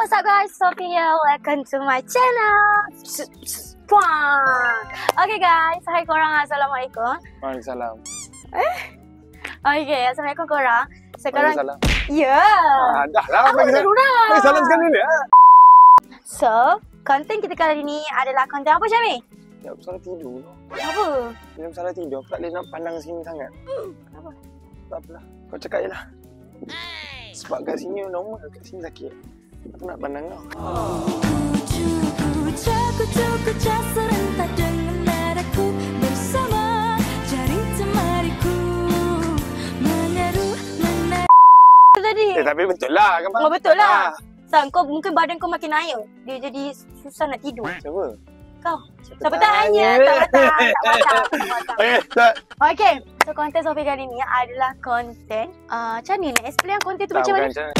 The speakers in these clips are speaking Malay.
what's up guys? Sophie here. Welcome to my channel. Okay guys, hai korang. Assalamualaikum. Waalaikumsalam. Okay, assalamualaikum korang. Sekarang Waalaikumsalam. ya. Dah lah. Aku terurang. Salam sekali ni. So, konten kita kali ni adalah konten apa Syami? Ya, salah tidur. Apa? Dia salah tidur. Aku tak boleh nak pandang sini sangat. Kenapa? Tak apalah. Kau cakap je lah. Sebab kat sini normal, kat sini sakit. Aku nak pandang kau. Tadi. Tapi betul lah kan? Oh, betul lah. Sang, kau mungkin badan kau makin naik. Dia jadi susah nak tidur. Siapa? Kau. Siapa tanya? Tak patah. Okay, start. Okay, so konten Sophie kali ni adalah konten macam ni nak explain konten tu macam mana?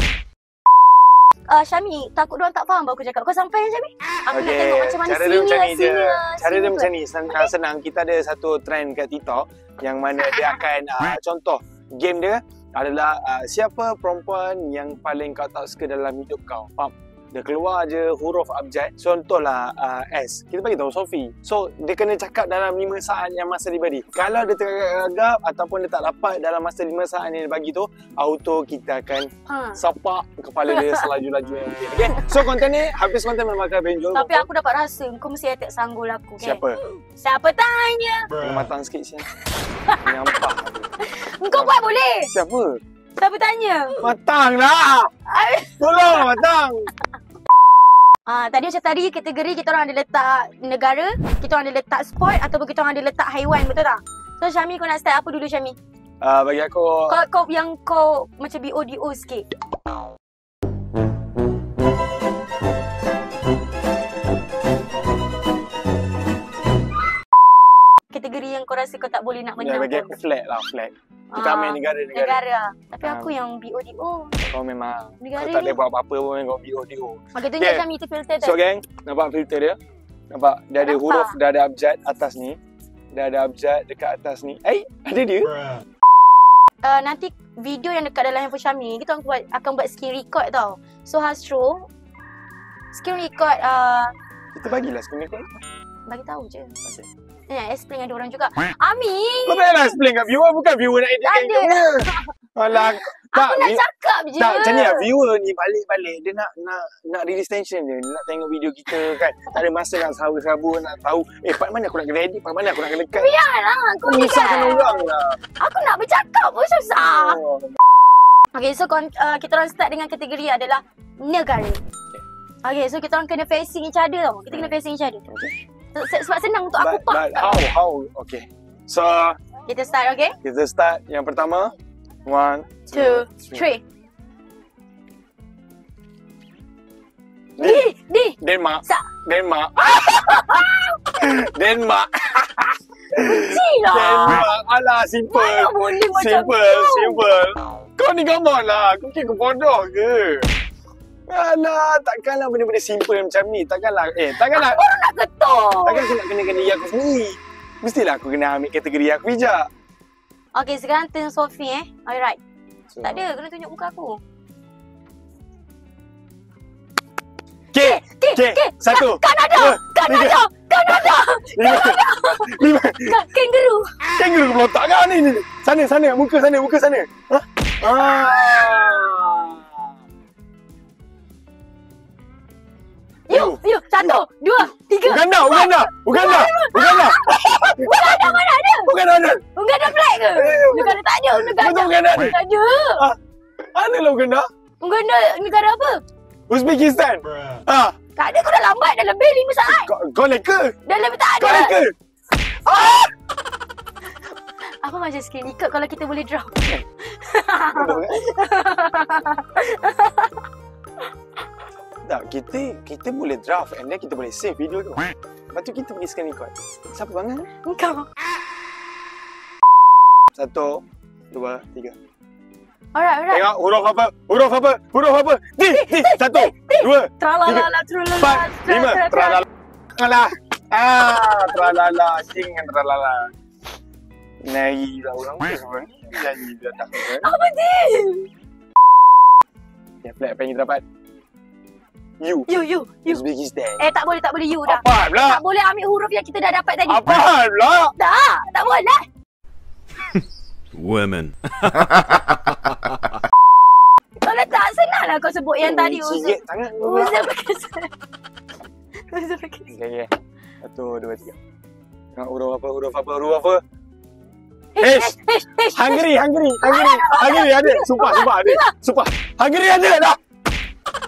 Syami, takut diorang tak faham baru aku cakap. Kau sampai Syami? Aku nak tengok macam mana senior. Cara dia macam ni, senang. Kita ada satu trend kat TikTok yang mana dia akan contoh game dia adalah siapa perempuan yang paling kau tak suka dalam hidup kau. Faham? Dia keluar je huruf abjad. Contohlah S. Kita bagi tahu Sophie. So dia kena cakap dalam 5 saat yang masa diberi. Kalau dia tergagap ataupun dia tak dapat dalam masa 5 saat yang dia bagi tu, auto kita akan sapak kepala dia selaju-laju yang mungkin. Okay? So konten ni, habis konten memang akan benjol. Tapi aku dapat rasa kau mesti attack sanggul aku kan? Siapa? Tanya? Kena matang sikit siap. Nyampah. Engkau buat boleh? Siapa tanya? Matang lah. Tolong matang. Tadi macam tadi kategori kita orang ada letak negara, kita orang ada letak sport ataupun kita orang ada letak haiwan, betul tak? So Syami, kau nak start apa dulu Syami? Bagi aku Kau yang kau macam BODO sikit. Kategori yang kau rasa kau tak boleh nak menang. bagi aku flag lah, flag. Kita ambil negara. Tapi aku yang BODO. Kau memang Negara kau tak ni. boleh buat apa-apa pun kau BODO. Maka tunjuk Syami itu filter tu. So geng, nampak filter dia? Nampak? Dia ada huruf, dah ada abjad atas ni. Dah ada abjad dekat atas ni. Ada dia? Nanti video yang dekat dalam handphone Syami, kita akan buat screen record tau. So Hasro, screen record Kita bagilah screen record. bagi tahu je. Explain ada orang juga. Ami! Kau payahlah explain kat viewer, bukan viewer nak edit Tak ada. Alah, Aku nak cakap je. Tak, macam ni lah, viewer ni balik-balik dia nak release tension dia. Dia nak tengok video kita kan. Tak ada masa nak sabu-sabu, nak tahu part mana aku nak kena edit, part mana aku nak kena cut. Biarlah, kau ni Menyusahkan kan. orang lah. Aku nak bercakap pun susah. Oh. Okay, so kita orang start dengan kategori adalah negara. Okay, so kita orang kena facing each other tau. Kita kena facing each other. Sebab senang untuk aku But how? Okay. So, Kita start, okay? kita start yang pertama. 1, 2, 3. Di. Denmark. Sa. Denmark. Denmark. Cila. Denmark. Alah, simple. Mana boleh macam Simple. Kau ni gambar lah. Kau kira bodoh ke? Alah, takkanlah benda-benda simple macam ni. Takkanlah. Takkanlah. Aku baru nak ketuk. Takkan aku nak kenakan diri aku sendiri. Mestilah aku kena ambil kategori aku bijak. Okay, sekarang turn Sophie Alright. So, Tak ada, kena tunjuk muka aku. Okay. 1, Kanada. 5. Kangaroo. Kangaroo pelotak kau ni. Sana. Muka sana. Yuk. 1, 2, 3. Uganda. Uganda mana ada? Uganda flag ke? Uganda tak ada. Betul Uganda. Tak ada. Mana lah Uganda? Uganda negara apa? Uzbekistan. Tak ada, kau dah lambat. Dah lebih 5 saat. Kau leka. Dah lebih tak Kau ada. leka. Apa macam screen record kalau kita boleh draw? Bodoh kan? Tak, kita boleh draft and then kita boleh save video tu. Lepas tu kita pergi scan record. Siapa bangang? Engkau. 1, 2, 3. Alright. Tengok huruf apa? Di. 1, 2, Tralala, 4, 5. Tralala. Tralala. Jangan tralala. Nari lah orang semua. Nyanyi dia tak. Apa ni? Okay, flag apa yang kita dapat? U. You. Uzbekistan. Tak boleh you dah. Apa pula? Tak boleh ambil huruf yang kita dah dapat tadi. Apa pula? Tak boleh. Women. Kalau tak senanglah kau sebut yang tadi. Sikit sangat kau pula. Uzbekistan. Okay. 1, 2, 3. Tengok huruf apa? H. Hungry ada. Sumpah ada. Sumpah. Hungry ada dah.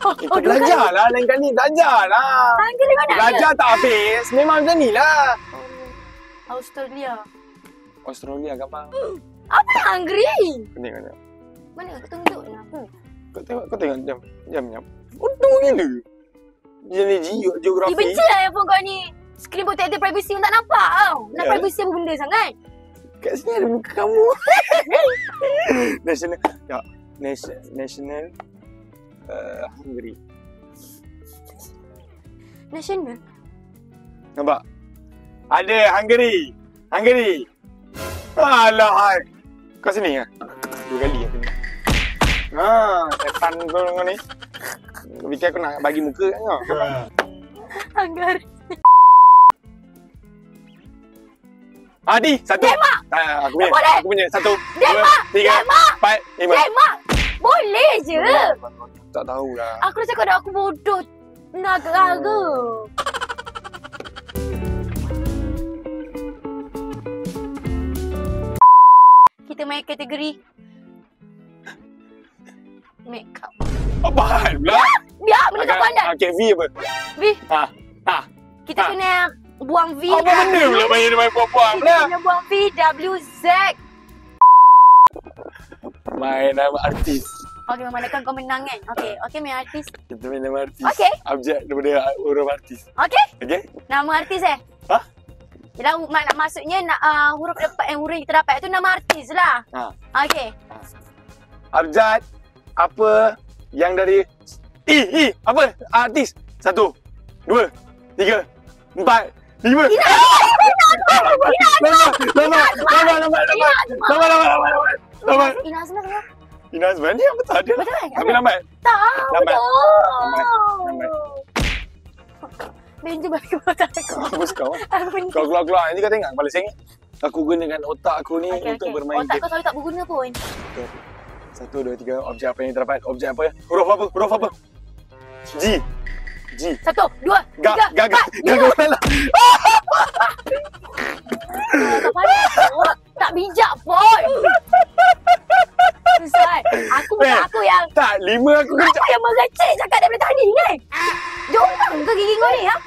Kita belajar lah. Lain kali belajar lah. Hungry mana ada? Belajar tak habis. Memang macam ni lah. Australia gampang. Apa hungry? Tengok. Mana? Kau tunjuk ni aku. Kau tengok. Jam. Untung gila. Jadi geografi. Benci lah handphone kau ni. Screen protector privacy pun tak nampak tau. Nak Ya. privacy apa benda sangat? Kat sini ada muka kamu. National. Ya. National. Hungry. National. Nampak? Ada Hungry. Alah. Kau sini lah. 2 kali aku ni. Setan kau ni. Kau fikir aku nak bagi muka kat kau? Anggar. Adi, 1. Demak. Aku punya. 1, 2, Demak. 3, 4, 5. Demak. Boleh je. Tak tahulah. Aku dah cakap dah aku bodoh. Naga. Kita main kategori makeup. Apa hal pula? Biar benda kau pandai. Okay, V apa? V. Kita Ha. kena buang V. Apa benda pula main puan-puan Kita pula? kena buang V, W, Z. Main nama artis. Okey, memandangkan kau menang kan? Okey, main artis. Kita main nama artis. Okey. Objek daripada huruf artis. Okey? Okay? Nama artis Ha? Yelah, maksudnya huruf huruf yang kita dapat tu nama artis lah. Okey. Abjad apa yang dari apa artis? 1, 2, 3, 4, 5. Lama. Ina Azman semua. Ina Azman ni apa tak ada? Betul kan? Tapi lambat. Tak. Lambat. Betul. Benji balik kepada aku. Bagus kau. Aku ni. Kau keluar-keluar ni kau tengok paling sengit. Aku gunakan otak aku ni untuk bermain Otak game. kau selalu tak berguna pun. 1, 2, 3. Objek apa yang terdapat? Objek apa? Huruf apa? G. 1, 2, 3, 4, 5. Tak pandai. Tak bijak pun. Susah. Aku yang Tak, 5 aku kejap. yang mengecek cakap daripada tadi kan. Jombang ke gigi kau ni ha?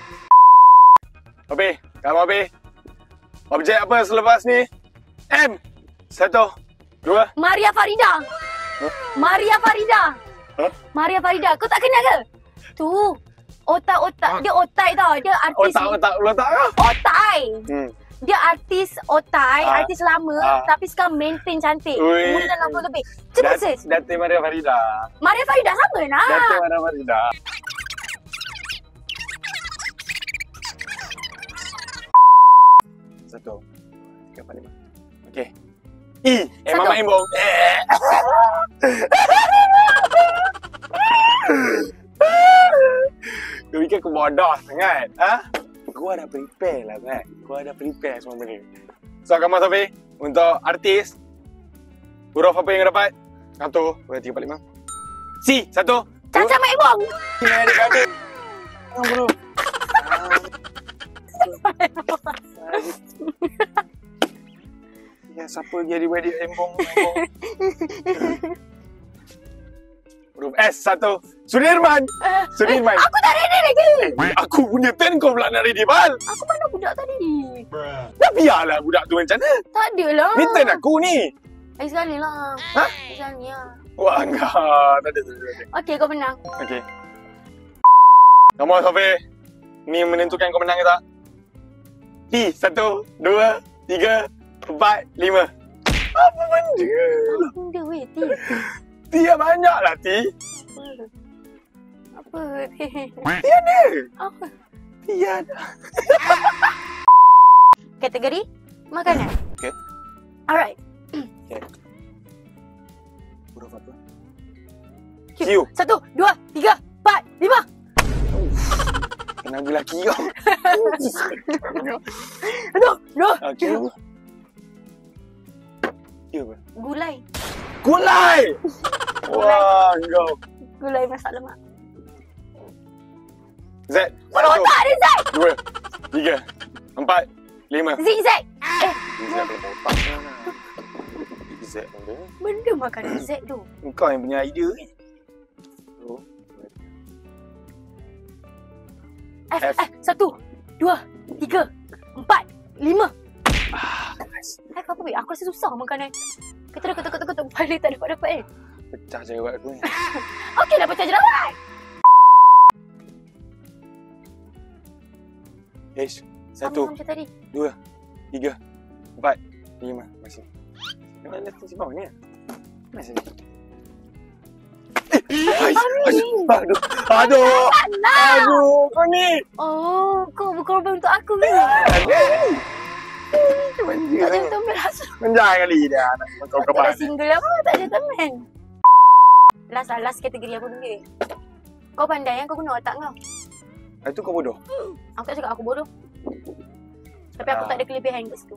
Habis. Kamu habis. Objek apa selepas ni? M. 1, 2. Maria Farida. Maria Farida. Huh? Maria Farida. Kau tak kenal ke? Tu. Otak. Dia otai tau. Dia artis. Otak kau. Otai. Dia artis otai, Ah. artis lama, Ah. tapi sekarang maintain cantik. Ui. Umur dah 60 lebih. Cuba sis. Datin Maria Farida. Maria Farida sama nak. Datin Maria Farida. Satu. 3, 4, 5. Okey. E. Satu. Mama Imbong. Kau fikir aku bodoh sangat? Gua dah prepare lah kan. Gua dah prepare semua benda. So, kamu Sofi, untuk artis, huruf apa yang dapat? 1, 2, 3, 4, 5. C. 1. Caca Mak Ibong. Ini ada kami. Bro. Ya, siapa jadi wedding embong? Huruf S. 1. Sudirman. Sudirman. Aku tak ready lagi. Aku punya turn kau pula nak ready bal. Aku mana budak tadi? Dah biarlah budak tu macam mana. Tak ada lah. Ni turn aku ni. Lagi sekali lah. Ha? Lagi sekali lah. Wah, enggak. Tak ada. Okey, kau menang. Okey. Kamu Sofi. Ni menentukan kau menang ke tak? T. 1, 2, 3, 4, 5. Apa benda? Benda weh, T. T yang banyak lah T. Apa? T ada. Apa? T ada. Kategori makanan. Okey. Alright. Huruf apa? Q. 1, 2, 3, 4, 5. Kenapa lelaki kau? Aduh, aduh. Okey. Ya apa? Gulai. Gulai! Wah, kau. Gulai masak lemak. Z. Mana 1, otak dia, Zai? 2, 3, 4, 5. Zigzag. Z otak mana? Z benda ni. Benda makan Z tu. Kau yang punya idea ni. F. 1, 2, 3, 4, 5. Kau apa, Bik? Aku rasa susah makan ni. Ketuk. Paling tak dapat. Pecah jerawat aku ni. Okey lah, pecah jerawat. H. 1, Sama macam tadi. 2, 3, 4, 5. Masih. Memang dah tinggi bawah ni. Masih. Aduh, kau ni. Oh, kau berkorban untuk aku ke? Tak gentleman rasa. Menjai kali dia nak kau Tak ada kapan. single apa, tak gentleman. Last kategori aku dulu. Kau pandai yang kau guna otak kau. Itu kau bodoh. Aku tak cakap aku bodoh. Tapi aku tak ada kelebihan kat situ.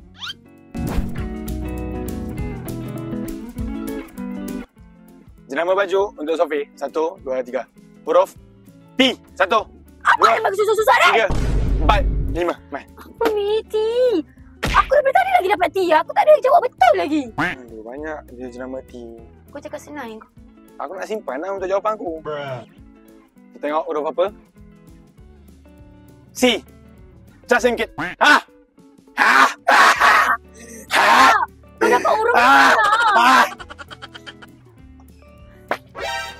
Jenama baju untuk Sofi. 1, 2, 3. Huruf T. 1, Apa yang bagi susah-susah ni? 3, 4, 5. Mai. Apa ni T? Aku daripada tadi lagi dapat T. Aku tak ada jawab betul lagi. Aduh, banyak dia jenama T. Kau cakap senang kau. Aku nak simpan lah untuk jawapan aku. Kita tengok huruf apa. C. Jasengkit. Ha! Ha! Ha! Kau dapat huruf Ah! mana? Ah!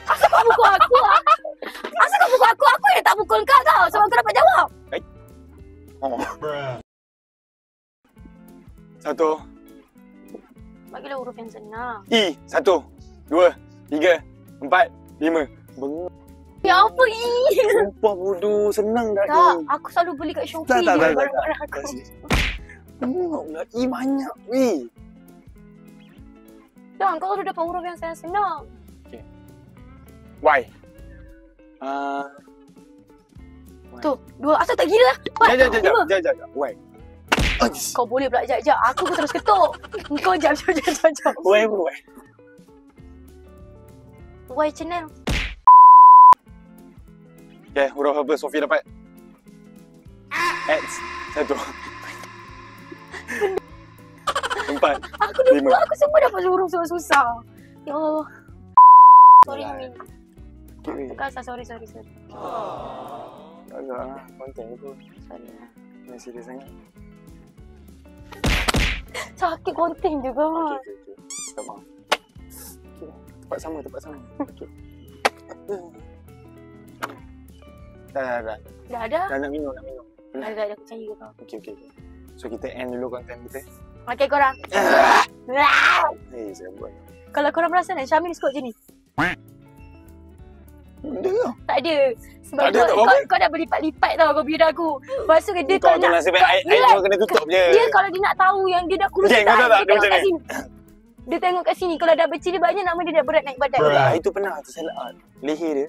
Asal kau pukul aku? Asal kau pukul aku? Aku yang tak pukul kau tau. Sebab kau dapat jawab. Oh. 1, Bagilah huruf yang senang. I. 1, 2, 3, 4, 5. Bengok. Ya apa I? Sumpah bodoh. Senang dah Tak, ni. aku selalu beli kat Shopee. Tak. Barang-barang aku. Bengok pula. I banyak weh. Dah, kau sudah dapat huruf yang senang. Y. Tu, 2. Asal tak gila lah. Lima. Jap. Y. Kau boleh pula jap. Aku terus ketuk. Kau jap. Y pun Y. Y channel. Okay, huruf apa Sofi dapat? X. 1, 4. Aku dah Lima. buat. Aku semua dapat huruf susah. Ya Allah. Sorry Amin. Tekasa, sorry. Agak lah. Konten tu. Sorry lah. Yang serius sangat. Sakit konten juga. Okay. Tak maaf. Okay. Tempat sama. Okay. Dah. Dah ada. Dah nak minum. Dah aku percaya ke kau. Okay. So kita end dulu konten kita. Okay korang. Saya buat. Kalau korang perasan kan, Syamil suka macam ni. Benda kau. Tak ada. Sebab Tak ada, tak kau, apa. kau dah berlipat-lipat tau kau biar aku. Lepas tu dia Kau kalau tu nak... nasib kau- baik. dia Air kena tutup je. Dia kalau dia nak tahu yang dia dah kurus Jeng, kau tahu tak dia tengok macam kat ni? sini. Dia tengok kat sini. Kalau dah bercili banyak, nama dia dah berat naik badan. Itu pernah tersalah. Leher dia.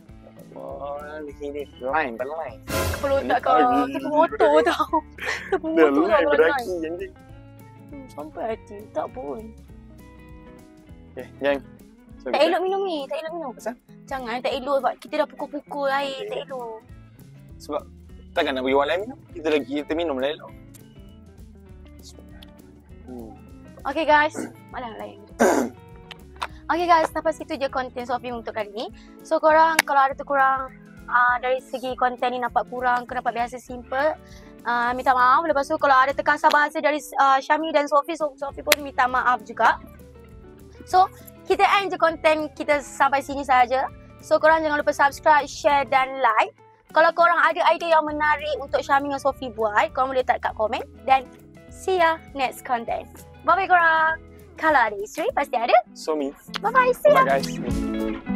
Oh, leher dia. Line. Kepala otak kau. Tipu motor tau. Tipu Dah motor line tau. berdaki anjing. Sampai hati. Tak pun. Okay, gang. So, Tak elok minum ni. Tak elok minum. Kenapa? Jangan. Tak elok sebab kita dah pukul-pukul air. Tak elok. Sebab takkan nak bagi orang lain minum. Kita minum lah elok. Okay guys. Malah lain. Okay guys, sampai situ je konten Sofi untuk kali ni. So korang kalau ada terkurang dari segi konten ni nampak kurang, kau nampak biasa simple, minta maaf. Lepas tu kalau ada terkasar bahasa dari Syami dan Sofi, Sofi pun minta maaf juga. So kita end je konten kita sampai sini saja. So korang jangan lupa subscribe, share dan like. Kalau korang ada idea yang menarik untuk Syami dan Sofi buat, korang boleh letak kat komen. Dan see ya next content. Bye bye korang. Kalau ada isteri pasti ada. So me. Bye bye, see ya. Bye guys.